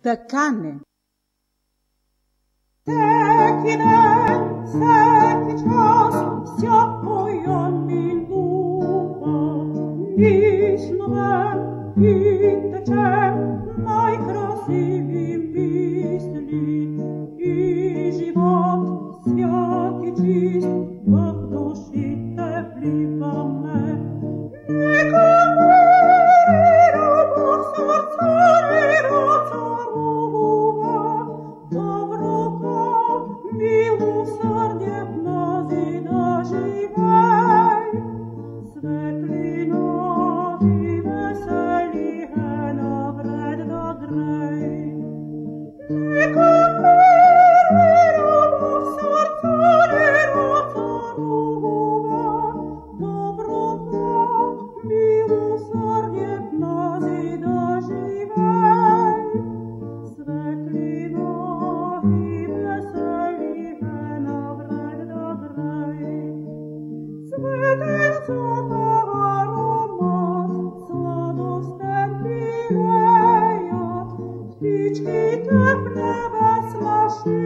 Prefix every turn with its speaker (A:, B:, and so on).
A: Така не.
B: Всеки ден, всеки час, всякоя минута, ніч нове і тече найкрасиві мислі, і живот свят і чист, в душі теплі пане. Нікому любов серця царува, доброта, милосердя в нас і доживай. Светлина і веселі навред до дрей. Нікому любов серця царува, доброта, милосердя в нас і доживай. Светлина і веселі навред до дрей. Светиться та аромат, сладостем пілеять, птички тепле веселаші.